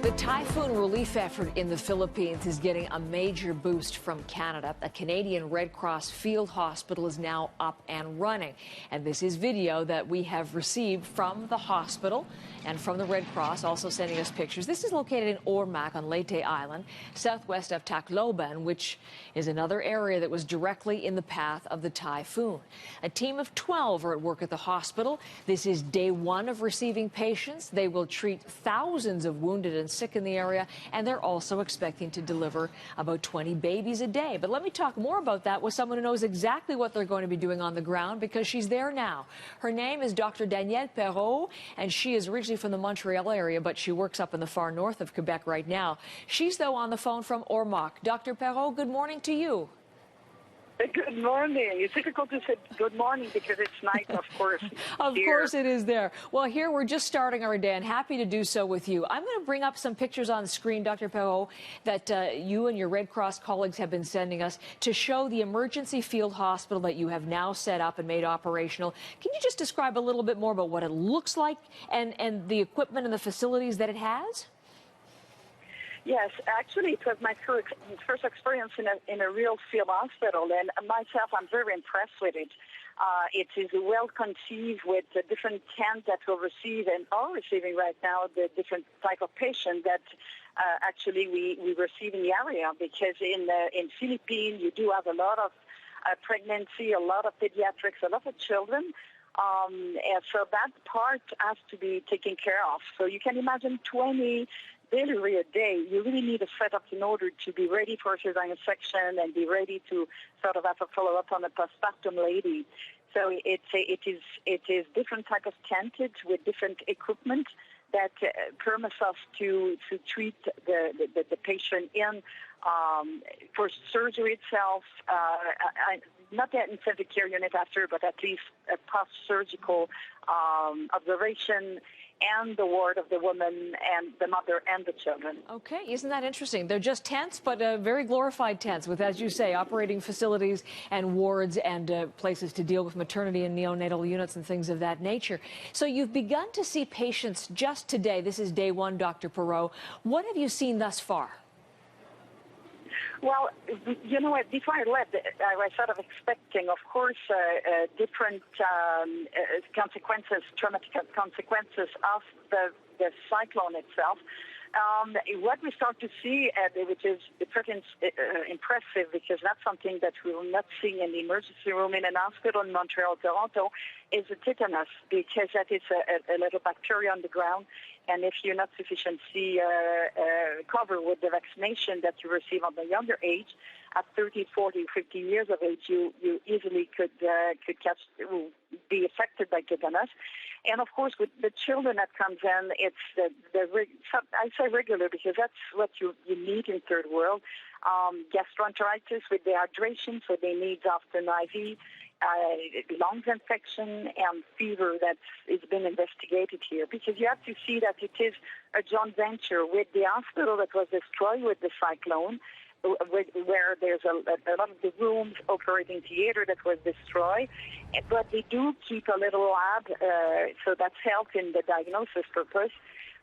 The typhoon relief effort in the Philippines is getting a major boost from Canada. A Canadian Red Cross field hospital is now up and running. And this is video that we have received from the hospital and from the Red Cross, also sending us pictures. This is located in Ormac on Leyte Island, southwest of Tacloban, which is another area that was directly in the path of the typhoon. A team of 12 are at work at the hospital. This is day one of receiving patients. They will treat thousands of wounded and sick in the area, and they're also expecting to deliver about 20 babies a day. But let me talk more about that with someone who knows exactly what they're going to be doing on the ground, because she's there now. Her name is Dr. Danielle Perrault, and she is originally from the Montreal area, but she works up in the far north of Quebec right now. She's, though, on the phone from Ormac. Dr. Perrault, good morning to you. Good morning. It's difficult to say good morning because it's night, of course. Of course it is there. Well, here we're just starting our day, and happy to do so with you. I'm going to bring up some pictures on the screen, Dr. Perrault, that you and your Red Cross colleagues have been sending us to show the emergency field hospital that you have now set up and made operational. Can you just describe a little bit more about what it looks like and the equipment and the facilities that it has? Yes, actually, it was my first experience in a real field hospital, and myself, I'm very impressed with it. It is well conceived with the different tents that will receive and are receiving right now the different type of patient that actually we receive in the area, because in Philippines you do have a lot of pregnancy, a lot of pediatrics, a lot of children. And so that part has to be taken care of. So you can imagine 20 delivery a day. You really need a setup in order to be ready for a cesarean section and be ready to sort of have a follow-up on a postpartum lady. So it is different type of tented with different equipment that permits us to treat the patient in for surgery itself, not that intensive care unit after, but at least a post-surgical observation, and the ward of the woman and the mother and the children. Okay, isn't that interesting? They're just tents, but very glorified tents with, as you say, operating facilities and wards and places to deal with maternity and neonatal units and things of that nature. So you've begun to see patients just today. This is day one, Dr. Perrault. What have you seen thus far? Well, you know what, before I left, I was sort of expecting, of course, different consequences, traumatic consequences of the cyclone itself. What we start to see, which is pretty impressive, because that's something that we will not see in the emergency room in an hospital in Montreal, Toronto, is a tetanus, because that is a little bacteria on the ground. And if you're not sufficiently covered with the vaccination that you receive on the younger age, at 30, 40, 50 years of age, you easily could be affected by tetanus. And of course, with the children that comes in, it's I say regular because that's what you need in third world. Gastroenteritis with dehydration, so they need often IV. Lungs infection and fever that is been investigated here, because you have to see that it is a joint venture with the hospital that was destroyed with the cyclone, where there's a lot of the rooms, operating theater that was destroyed, but they do keep a little lab, so that's helped in the diagnosis purpose.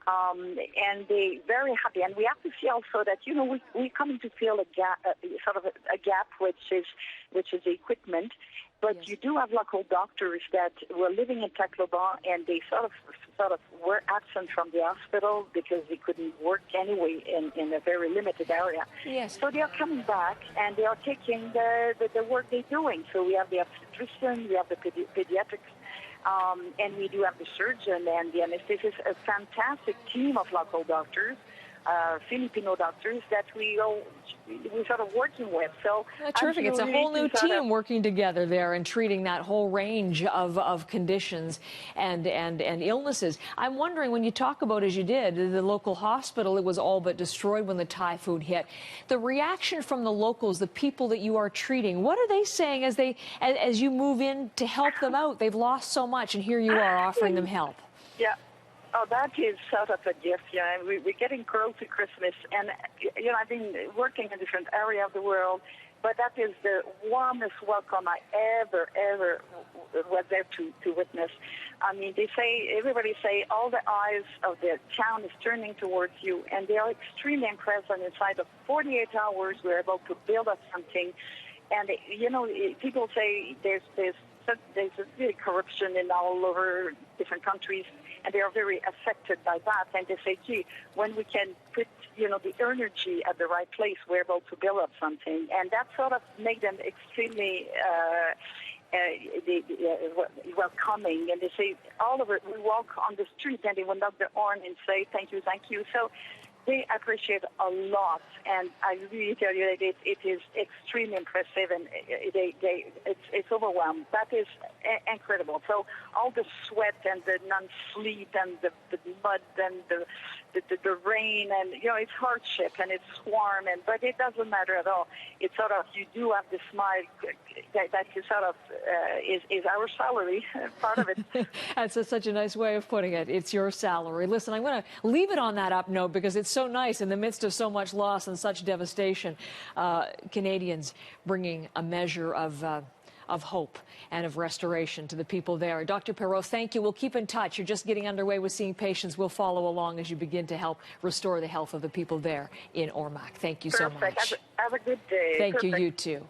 And they're very happy. And we have to see also that, you know, we're coming to feel a gap, which is the equipment. But yes, you do have local doctors that were living in Tacloban, and they sort of were absent from the hospital because they couldn't work anyway in a very limited area. Yes. So they are coming back, and they are taking the work they're doing. So we have the obstetrician, we have the pediatrics, and we do have the surgeon and the anesthetist, a fantastic team of local doctors, Filipino doctors that we're sort of working with. So terrific. It's a whole new team working together there and treating that whole range of conditions and illnesses. I'm wondering, when you talk about, as you did, the local hospital, it was all but destroyed when the typhoon hit. The reaction from the locals, the people that you are treating, what are they saying as you move in to help them out? They've lost so much, and here you are offering them help. Yeah. Oh, that is sort of a gift, yeah. We're getting close to Christmas, and, you know, I've been working in different areas of the world, but that is the warmest welcome I ever was there to witness. I mean, everybody say all the eyes of the town is turning towards you, and they are extremely impressed. And inside of 48 hours, we're able to build up something. And, people say there's really corruption in all over different countries, and they are very affected by that. And they say, gee, when we can put, the energy at the right place, we're able to build up something. And that sort of made them extremely welcoming. And they say, all over, we walk on the street and they will knock the horn and say, thank you, thank you. So they appreciate a lot, and I really tell you that it is extremely impressive, and it's overwhelmed. That is incredible. So all the sweat and the non-sleep and the mud and the rain, and it's hardship and it's warm, but it doesn't matter at all. It's sort of, you do have the smile that is sort of is our salary, part of it. That's such a nice way of putting it. It's your salary. Listen, I'm going to leave it on that up note because it's so nice in the midst of so much loss and such devastation. Canadians bringing a measure of hope and of restoration to the people there. Dr. Perreault, thank you. We'll keep in touch. You're just getting underway with seeing patients. We'll follow along as you begin to help restore the health of the people there in Ormac. Thank you so much. Have a good day. Thank you. You too.